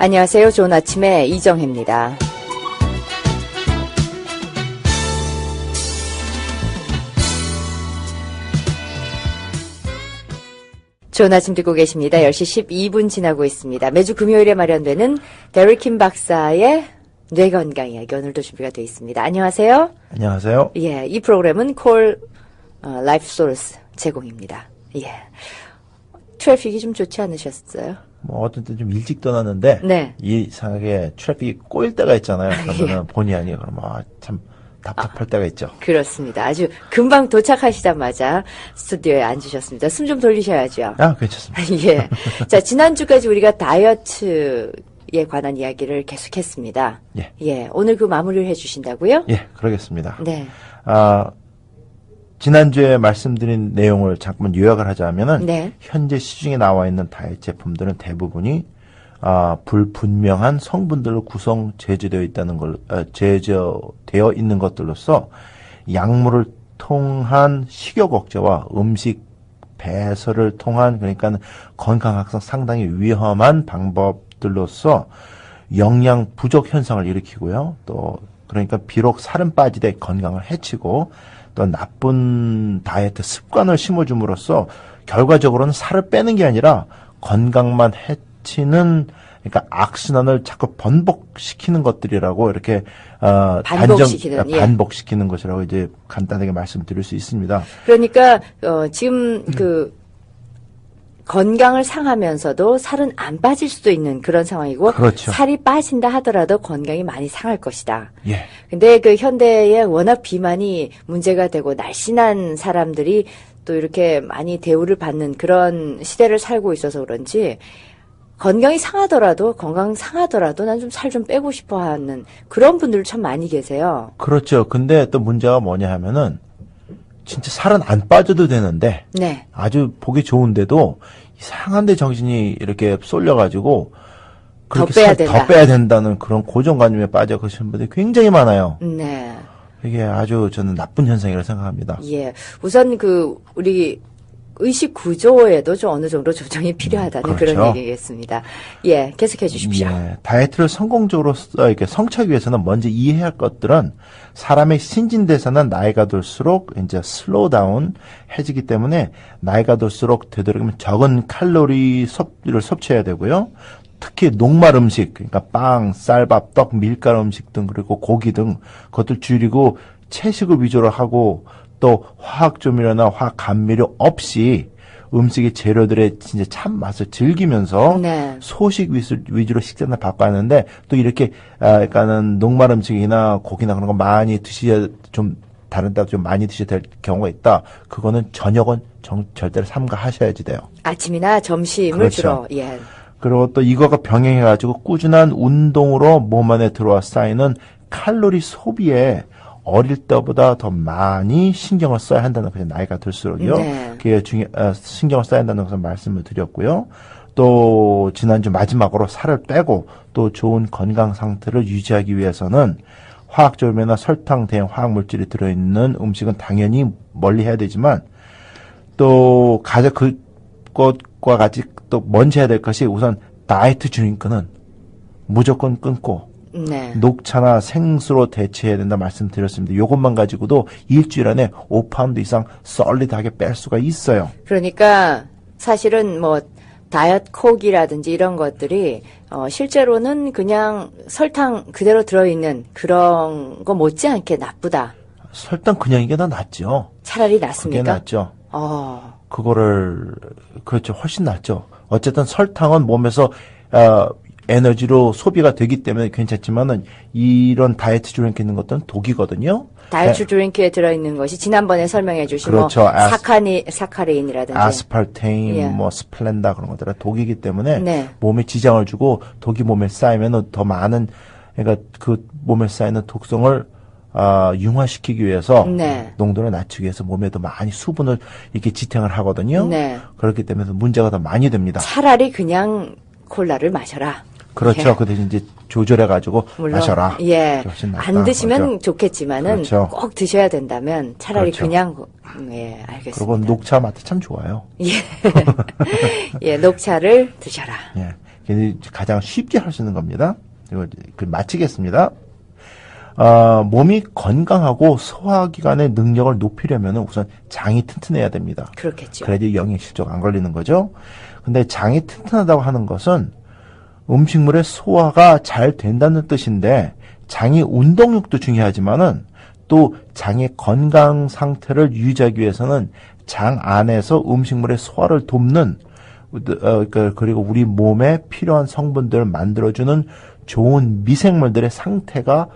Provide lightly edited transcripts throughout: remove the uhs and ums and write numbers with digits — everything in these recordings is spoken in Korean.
안녕하세요. 좋은 아침에 이정혜입니다. 좋은 아침 듣고 계십니다. 10시 12분 지나고 있습니다. 매주 금요일에 마련되는 데릭킴 박사의 뇌건강 이야기 오늘도 준비가 되어 있습니다. 안녕하세요. 안녕하세요. 예, 이 프로그램은 콜 라이프 소스 제공입니다. 예, 트래픽이 좀 좋지 않으셨어요? 뭐 어떤 때 좀 일찍 떠났는데 네. 이상하게 트래픽이 꼬일 때가 있잖아요. 그러면 본의 아니에요. 그러면 참 답답할 때가 있죠. 그렇습니다. 아주 금방 도착하시자마자 스튜디오에 앉으셨습니다. 숨 좀 돌리셔야죠. 괜찮습니다. 예. 자, 지난주까지 우리가 다이어트에 관한 이야기를 계속했습니다. 예. 예. 오늘 그 마무리를 해주신다고요? 예, 그러겠습니다. 네. 지난주에 말씀드린 내용을 잠깐만 요약을 하자면은 네. 현재 시중에 나와 있는 다이어트 제품들은 대부분이 불분명한 성분들로 제조되어 있는 것들로서 약물을 통한 식욕 억제와 음식 배설을 통한 그러니까 건강 악성 상당히 위험한 방법들로서 영양 부족 현상을 일으키고요. 또 그러니까 비록 살은 빠지되 건강을 해치고 또 나쁜 다이어트 습관을 심어줌으로써 결과적으로는 살을 빼는 게 아니라 건강만 해치는 그러니까 악순환을 자꾸 번복시키는 것들이라고 이렇게 반복시키는 것이라고 이제 간단하게 말씀드릴 수 있습니다. 그러니까 지금 건강을 상하면서도 살은 안 빠질 수도 있는 그런 상황이고, 그렇죠. 살이 빠진다 하더라도 건강이 많이 상할 것이다. 예. 근데 그 현대에 워낙 비만이 문제가 되고 날씬한 사람들이 또 이렇게 많이 대우를 받는 그런 시대를 살고 있어서 그런지 건강 상하더라도 난 좀 살 좀 빼고 싶어 하는 그런 분들 참 많이 계세요. 그렇죠. 근데 또 문제가 뭐냐 하면은 진짜 살은 안 빠져도 되는데 네. 아주 보기 좋은데도 이상한데 정신이 이렇게 쏠려가지고 더 빼야 더 빼야 된다는 그런 고정관념에 빠져 계시는 분들이 굉장히 많아요. 네. 이게 아주 저는 나쁜 현상이라고 생각합니다. 예. 우선 우리 의식 구조에도 좀 어느 정도 조정이 필요하다는 그렇죠. 그런 얘기겠습니다. 예, 계속해 주십시오. 예, 다이어트를 성공적으로 이렇게 성취하기 위해서는 먼저 이해해야 할 것들은 사람의 신진대사는 나이가 들수록 이제 슬로우 다운 해지기 때문에 나이가 들수록 되도록이면 적은 칼로리 섭취를 섭취해야 되고요. 특히 녹말 음식, 그러니까 빵, 쌀밥, 떡, 밀가루 음식 등 그리고 고기 등 그것들 줄이고 채식을 위주로 하고 또 화학 조미료나 화학 감미료 없이 음식의 재료들의 진짜 참 맛을 즐기면서 네. 소식 위주로 식단을 바꿔야 하는데 또 이렇게 그러니까는 녹말 음식이나 고기나 그런 거 많이 드셔야 좀 다른 데도 좀 많이 드셔야 될 경우가 있다. 그거는 저녁은 절대로 삼가하셔야지 돼요. 아침이나 점심을 그렇죠. 주로. 예. 그리고 또 이거가 병행해가지고 꾸준한 운동으로 몸 안에 들어와 쌓이는 칼로리 소비에 어릴 때보다 더 많이 신경을 써야 한다는 것이 나이가 들수록요. 네. 그게 신경을 써야 한다는 것을 말씀을 드렸고요. 또 지난주 마지막으로 살을 빼고 또 좋은 건강 상태를 유지하기 위해서는 화학 조미료나 설탕 등 화학 물질이 들어있는 음식은 당연히 멀리 해야 되지만 또 가장 그것과 같이 또 먼저 해야 될 것이 우선 다이어트 드링크는 무조건 끊고 네. 녹차나 생수로 대체해야 된다 말씀드렸습니다. 이것만 가지고도 일주일 안에 5파운드 이상 솔리드하게 뺄 수가 있어요. 그러니까 사실은 뭐 다이어트 콕이라든지 이런 것들이 실제로는 그냥 설탕 그대로 들어있는 그런 거 못지않게 나쁘다. 설탕 그냥 이게 더 낫죠. 차라리 낫습니까? 그게 낫죠. 그렇죠. 훨씬 낫죠. 어쨌든 설탕은 몸에서 에너지로 소비가 되기 때문에 괜찮지만은 이런 다이어트 드링크 있는 것들은 독이거든요. 다이어트 드링크에 들어있는 것이 지난번에 설명해 주신 그렇죠. 뭐 사카린이라든지 아스팔테인, 예. 뭐 스플렌다 그런 것들은 독이기 때문에 네. 몸에 지장을 주고 독이 몸에 쌓이면 더 많은 그러니까 그 몸에 쌓이는 독성을 융화시키기 위해서 네. 농도를 낮추기 위해서 몸에 더 많이 수분을 이렇게 지탱을 하거든요. 네. 그렇기 때문에 문제가 더 많이 됩니다. 차라리 그냥 콜라를 마셔라. 그렇죠. 예. 그 대신 이제 조절해가지고 물론, 마셔라. 예. 훨씬 낫다. 안 드시면 그렇죠. 좋겠지만은 그렇죠. 꼭 드셔야 된다면 차라리 그렇죠. 그냥 예, 알겠습니다. 그리고 녹차 맛도 참 좋아요. 예. 예, 녹차를 드셔라. 예. 가장 쉽게 할 수 있는 겁니다. 그리고 마치겠습니다. 몸이 건강하고 소화기관의 능력을 높이려면 우선 장이 튼튼해야 됩니다. 그렇겠죠. 그래야지 영양실조 안 걸리는 거죠. 근데 장이 튼튼하다고 하는 것은 음식물의 소화가 잘 된다는 뜻인데 장이 운동력도 중요하지만은 또 장의 건강 상태를 유지하기 위해서는 장 안에서 음식물의 소화를 돕는 그리고 우리 몸에 필요한 성분들을 만들어주는 좋은 미생물들의 상태가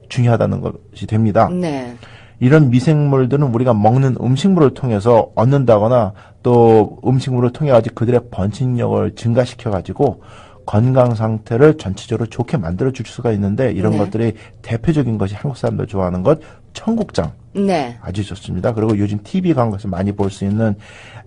중요하다는 것이 됩니다. 네. 이런 미생물들은 우리가 먹는 음식물을 통해서 얻는다거나 또 음식물을 통해 가지고 그들의 번식력을 증가시켜 가지고 건강 상태를 전체적으로 좋게 만들어 줄 수가 있는데 이런 네. 것들이 대표적인 것이 한국 사람들 좋아하는 것 청국장. 네. 아주 좋습니다. 그리고 요즘 TV 광고에서 많이 볼 수 있는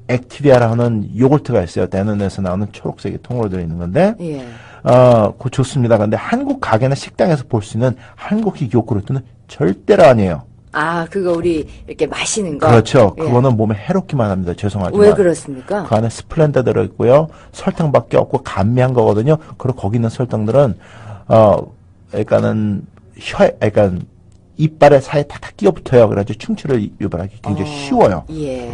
액티비아라는 요거트가 있어요. 대는에서 나오는 초록색의 통으로 들어있는 건데 예. 그거 좋습니다. 근데 한국 가게나 식당에서 볼 수 있는 한국식 요구르트는 절대로 아니에요. 아, 그거 우리 이렇게 마시는 거. 그렇죠. 예. 그거는 몸에 해롭기만 합니다. 죄송하지만. 왜 그렇습니까? 그 안에 스플렌더 들어있고요. 설탕밖에 없고 감미한 거거든요. 그리고 거기 있는 설탕들은 그러니까 이빨에 사이에 탁탁 끼어붙어요. 그래가지고 충치를 유발하기 굉장히 쉬워요. 예.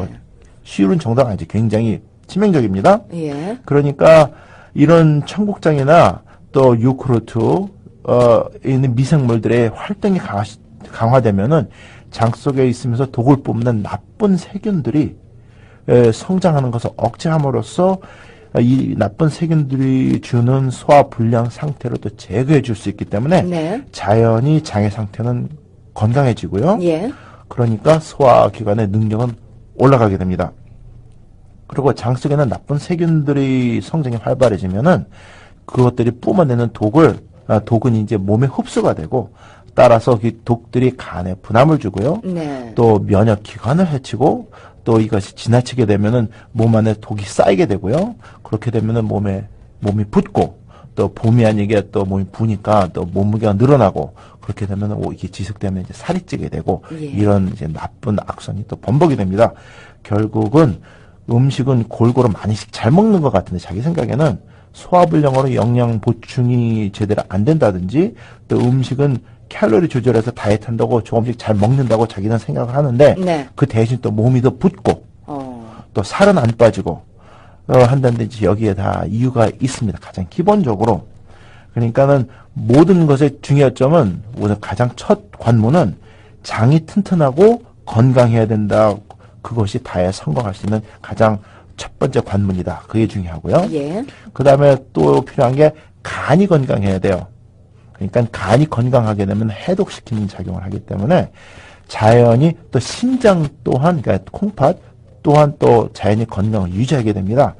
쉬운 정도가 아니죠. 굉장히 치명적입니다. 예. 그러니까 이런 청국장이나 또 요구르트 있는 미생물들의 활동이 강화되면은 장 속에 있으면서 독을 뿜는 나쁜 세균들이 성장하는 것을 억제함으로써 이 나쁜 세균들이 주는 소화 불량 상태를 또 제거해 줄 수 있기 때문에 네. 자연히 장의 상태는 건강해지고요. 예. 그러니까 소화기관의 능력은 올라가게 됩니다. 그리고 장 속에는 나쁜 세균들이 성장이 활발해지면은 그것들이 뿜어내는 독은 이제 몸에 흡수가 되고 따라서 그 독들이 간에 부담을 주고요. 네. 또 면역 기관을 해치고 또 이것이 지나치게 되면은 몸 안에 독이 쌓이게 되고요. 그렇게 되면은 몸이 붓고 또 봄이 아니게 또 몸이 부니까 또 몸무게가 늘어나고 그렇게 되면은 이게 지속되면 이제 살이 찌게 되고 예. 이런 이제 나쁜 악순이 또 번복이 됩니다. 결국은 음식은 골고루 많이씩 잘 먹는 것 같은데 자기 생각에는 소화불량으로 영양 보충이 제대로 안 된다든지 또 음식은 칼로리 조절해서 다이어트 한다고 조금씩 잘 먹는다고 자기는 생각을 하는데 네. 그 대신 또 몸이 더 붓고 또 살은 안 빠지고 한다든지 여기에 다 이유가 있습니다. 가장 기본적으로. 그러니까는 모든 것의 중요점은 우선 가장 첫 관문은 장이 튼튼하고 건강해야 된다. 그것이 다에 성공할 수 있는 가장 첫 번째 관문이다. 그게 중요하고요. 예. 그 다음에 또 필요한 게 간이 건강해야 돼요. 그러니까 간이 건강하게 되면 해독시키는 작용을 하기 때문에 자연히 또 신장 또한, 그러니까 콩팥 또한 또 자연히 건강을 유지하게 됩니다.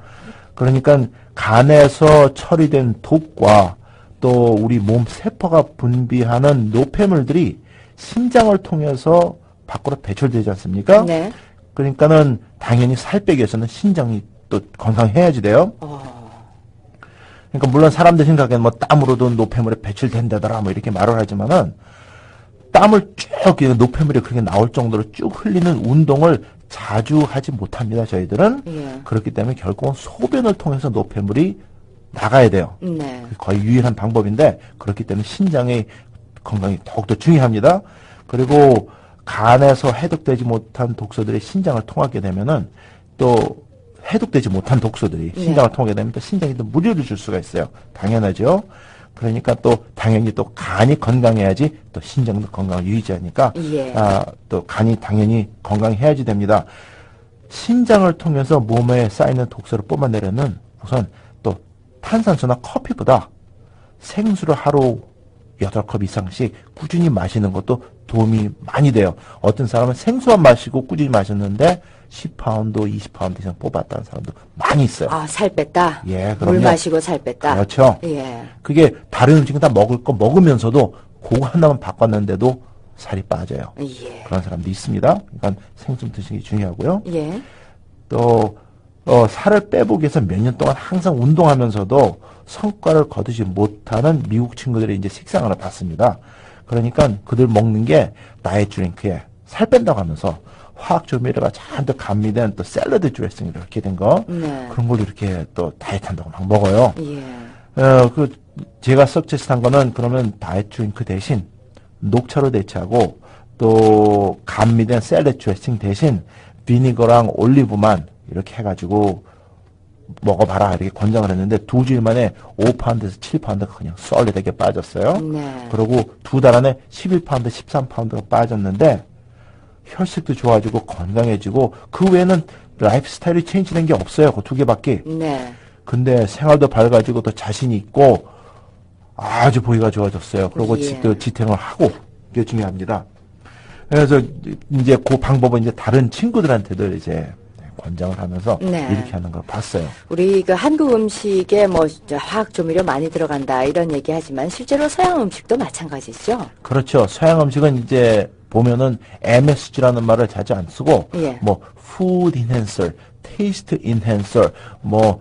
그러니까 간에서 처리된 독과 또 우리 몸 세포가 분비하는 노폐물들이 신장을 통해서 밖으로 배출되지 않습니까? 네. 그러니까는 당연히 살 빼기 위해서는 신장이 또 건강해야지 돼요. 그러니까 물론 사람들 생각에는 뭐 땀으로도 노폐물이 배출된다더라 뭐 이렇게 말을 하지만은 땀을 쭉 노폐물이 그렇게 나올 정도로 쭉 흘리는 운동을 자주 하지 못합니다. 저희들은. 예. 그렇기 때문에 결국은 소변을 통해서 노폐물이 나가야 돼요. 네. 거의 유일한 방법인데 그렇기 때문에 신장의 건강이 더욱더 중요합니다. 그리고 간에서 해독되지 못한 독소들이 신장을 통하게 되면은 또 해독되지 못한 독소들이 네. 신장을 통하게 되면 또 신장이 또 무리를 줄 수가 있어요. 당연하죠. 그러니까 또 당연히 또 간이 건강해야지 또 신장도 건강을 유지하니까 예. 또 간이 당연히 건강해야지 됩니다. 신장을 통해서 몸에 쌓이는 독소를 뽑아내려면 우선 또 탄산수나 커피보다 생수를 하루 8컵 이상씩 꾸준히 마시는 것도 도움이 많이 돼요. 어떤 사람은 생수만 마시고 꾸준히 마셨는데 10파운드, 20파운드 이상 뽑았다는 사람도 많이 있어요. 아, 살 뺐다? 예, 물 그럼요. 마시고 살 뺐다? 그렇죠. 예. 그게 다른 음식은 다 먹을 거 먹으면서도 그거 하나만 바꿨는데도 살이 빠져요. 예. 그런 사람도 있습니다. 그러니까 생수 드시는 게 중요하고요. 예. 또 살을 빼보기 위해서 몇 년 동안 항상 운동하면서도 성과를 거두지 못하는 미국 친구들의 이제 식상을 봤습니다. 그러니까 그들 먹는 게 다이어트 드링크에 살 뺀다고 하면서 화학 조미료가 잔뜩 감미된 또 샐러드 드레싱 이렇게 된 거 네. 그런 걸 이렇게 또 다이어트 한다고 막 먹어요. 예. 제가 서치한 거는 그러면 다이어트 드링크 대신 녹차로 대체하고 또 감미된 샐러드 드레싱 대신 비니거랑 올리브만 이렇게 해가지고 먹어봐라 이렇게 권장을 했는데 2주일 만에 5파운드에서 7파운드가 그냥 썰리되게 빠졌어요. 네. 그리고 2달 안에 11파운드, 13파운드가 빠졌는데 혈색도 좋아지고 건강해지고 그 외에는 라이프 스타일이 체인지된 게 없어요. 그 2개밖에. 네. 근데 생활도 밝아지고 더 자신이 있고 아주 보기가 좋아졌어요. 그리고 예. 또 지탱을 하고 이게 중요합니다. 그래서 이제 그 방법은 이제 다른 친구들한테도 이제 권장을 하면서 네. 이렇게 하는 걸 봤어요. 우리 그 한국 음식에 뭐 화학 조미료 많이 들어간다 이런 얘기 하지만 실제로 서양 음식도 마찬가지죠. 그렇죠. 서양 음식은 이제 보면은 MSG라는 말을 자주 안 쓰고 예. 뭐 food enhancer, taste enhancer, 뭐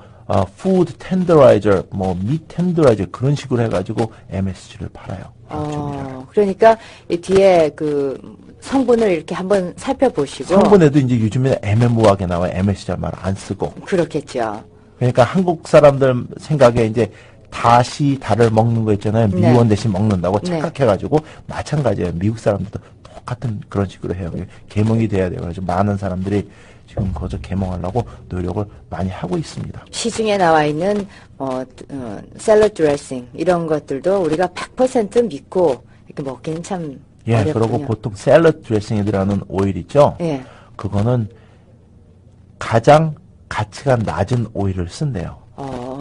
food tenderizer, 뭐 meat tenderizer 그런 식으로 해가지고 MSG를 팔아요. 그러니까 이 뒤에 그 성분을 이렇게 한번 살펴보시고 성분에도 이제 요즘에 애매모호하게 나와 MSG 말 안 쓰고. 그렇겠죠. 그러니까 한국 사람들 생각에 이제 다시 달을 먹는 거 있잖아요. 네. 미원 대신 먹는다고 네. 착각해가지고 마찬가지예요. 미국 사람들도 똑같은 그런 식으로 해요. 계몽이 돼야 돼요. 그래서 많은 사람들이 지금 거기서 계몽하려고 노력을 많이 하고 있습니다. 시중에 나와 있는 샐러드 드레싱 이런 것들도 우리가 100% 믿고 이렇게 먹기는 참 예, 어렵군요. 그리고 보통 샐러드 드레싱에 들어가는 오일 있죠. 예. 그거는 가장 가치가 낮은 오일을 쓴대요.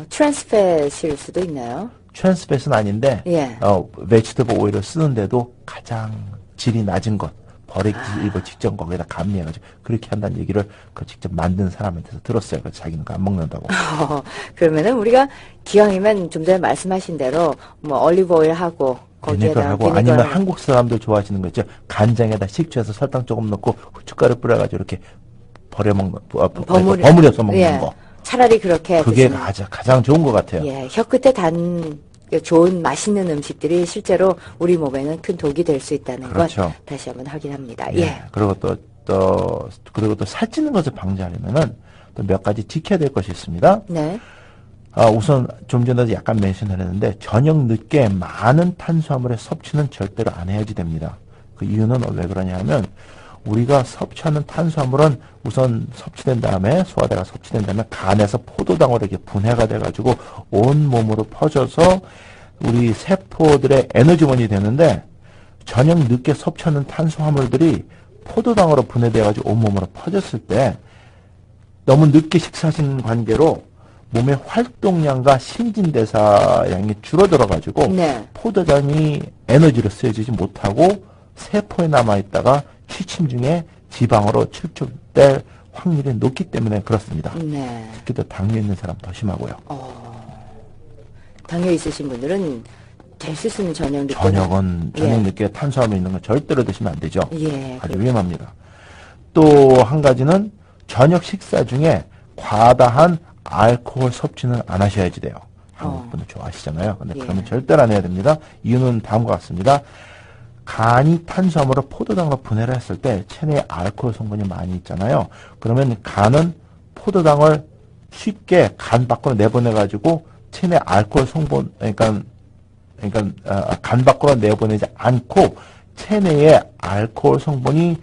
트랜스팻일 수도 있나요? 트랜스팻은 아닌데 예. 베지터블 오일을 쓰는데도 가장 질이 낮은 것 버리기 일보 직전 거기다 감미해가지고 그렇게 한다는 얘기를 그 직접 만든 사람한테서 들었어요. 그래서 자기는 그거 안 먹는다고. 그러면은 우리가 기왕이면 좀 전에 말씀하신 대로 뭐 올리브 오일 하고 거기에다가 비네거하고 아니면 한국 사람들 좋아하시는 거 있죠. 간장에다 식초해서 설탕 조금 넣고 후춧가루 뿌려가지고 이렇게 버무려서 먹는 예. 거. 차라리 그렇게 그게 드시면 가장 좋은 것 같아요. 예, 혀끝에 단 좋은 맛있는 음식들이 실제로 우리 몸에는 큰 독이 될 수 있다는 그렇죠. 것 다시 한번 확인합니다. 예. 예. 그리고 그리고 또 살찌는 것을 방지하려면은 또 몇 가지 지켜야 될 것이 있습니다. 네. 우선 좀 전에도 약간 멘션을 했는데 저녁 늦게 많은 탄수화물의 섭취는 절대로 안 해야지 됩니다. 그 이유는 왜 그러냐면 우리가 섭취하는 탄수화물은 우선 섭취된 다음에 소화대가 섭취된 다음에 간에서 포도당으로 이렇게 분해가 돼가지고 온 몸으로 퍼져서 우리 세포들의 에너지원이 되는데 저녁 늦게 섭취하는 탄수화물들이 포도당으로 분해돼가지고 온 몸으로 퍼졌을 때 너무 늦게 식사하신 관계로 몸의 활동량과 신진대사량이 줄어들어가지고 네. 포도당이 에너지로 쓰여지지 못하고 세포에 남아있다가 취침 중에 지방으로 축적될 확률이 높기 때문에 그렇습니다. 네. 특히 또 당뇨 있는 사람 더 심하고요. 당뇨 있으신 분들은 될 수 있으면 저녁 늦게 저녁 예. 늦게 탄수화물 있는 건 절대로 드시면 안 되죠. 예. 아주 위험합니다. 또 한 가지는 저녁 식사 중에 과다한 알코올 섭취는 안 하셔야지 돼요. 한국 분들 좋아하시잖아요. 근데 예. 그러면 절대로 안 해야 됩니다. 이유는 다음과 같습니다. 간이 탄수화물을 포도당으로 분해를 했을 때 체내에 알코올 성분이 많이 있잖아요. 그러면 간은 포도당을 쉽게 간 밖으로 내보내가지고 체내 알코올 성분, 그러니까 간 밖으로 내보내지 않고 체내에 알코올 성분이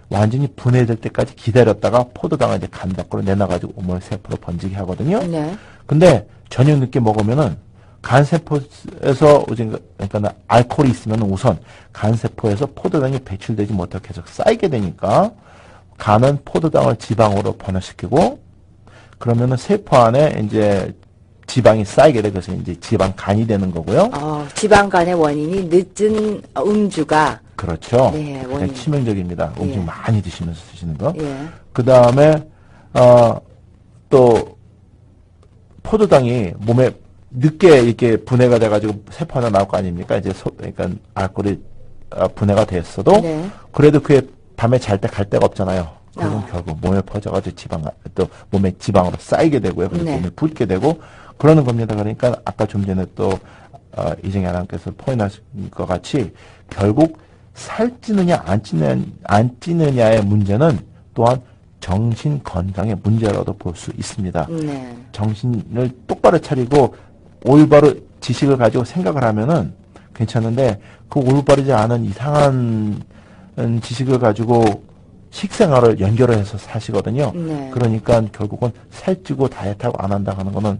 완전히 분해될 때까지 기다렸다가 포도당을 이제 간 밖으로 내놔가지고 온몸 세포로 번지게 하거든요. 네. 근데 저녁 늦게 먹으면은 간세포에서 그러니까 알코올이 있으면 우선 간세포에서 포도당이 배출되지 못하고 계속 쌓이게 되니까 간은 포도당을 지방으로 변화시키고 그러면은 세포 안에 이제 지방이 쌓이게 돼 그래서 이제 지방간이 되는 거고요. 지방간의 원인이 늦은 음주가 그렇죠. 네, 가장 원인. 치명적입니다. 음식 예. 많이 드시면서 드시는 거. 예. 그 다음에 또 포도당이 몸에 늦게 이렇게 분해가 돼가지고 세포 하나 나올 거 아닙니까? 이제 그러니까 알코올이 분해가 됐어도 네. 그래도 그게 밤에 잘 때 갈 데가 없잖아요. 그러면 결국 몸에 퍼져가지고 또 몸에 지방으로 쌓이게 되고요. 그래서 네. 몸에 붓게 되고 그러는 겁니다. 그러니까 아까 좀 전에 또 이정희 아나운서께서 포인트하신 것 같이 결국 살찌느냐 안 찌느냐의 문제는 또한 정신 건강의 문제라도 볼 수 있습니다. 네. 정신을 똑바로 차리고 올바로 지식을 가지고 생각을 하면은 괜찮은데 그 올바르지 않은 이상한 지식을 가지고 식생활을 연결을 해서 사시거든요. 네. 그러니까 결국은 살찌고 다이어트하고 안 한다 하는 거는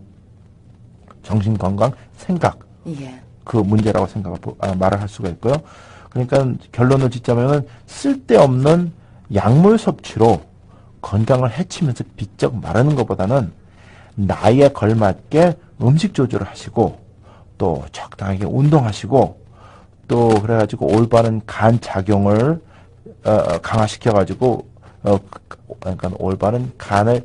정신건강, 생각 예. 그 문제라고 말을 할 수가 있고요. 그러니까 결론을 짓자면은 쓸데없는 약물 섭취로 건강을 해치면서 비쩍 마르는 것보다는 나이에 걸맞게 음식 조절을 하시고 또 적당하게 운동하시고 또 그래가지고 올바른 간 작용을 강화시켜가지고 그러니까 올바른 간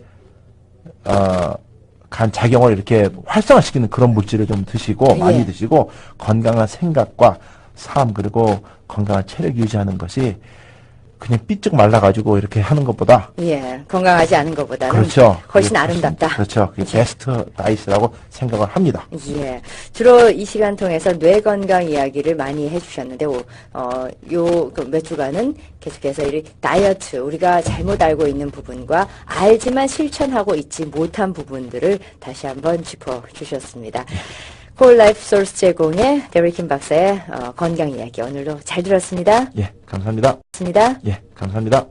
작용을 이렇게 활성화시키는 그런 물질을 좀 드시고 많이 예. 드시고 건강한 생각과 삶 그리고 건강한 체력 유지하는 것이 그냥 삐쩍 말라가지고 이렇게 하는 것보다 예. 건강하지 않은 것보다는 그렇죠. 훨씬 그게 아름답다. 그렇죠. 그게 베스트 다이스라고 생각을 합니다. 예. 주로 이 시간 통해서 뇌 건강 이야기를 많이 해주셨는데, 몇 주간은 계속해서 이 다이어트, 우리가 잘못 알고 있는 부분과 알지만 실천하고 있지 못한 부분들을 다시 한번 짚어주셨습니다. 콜 라이프 소스 제공의 데리킴 박사의 건강 이야기 오늘도 잘 들었습니다. 예, 감사합니다. 습니다. 예, 감사합니다.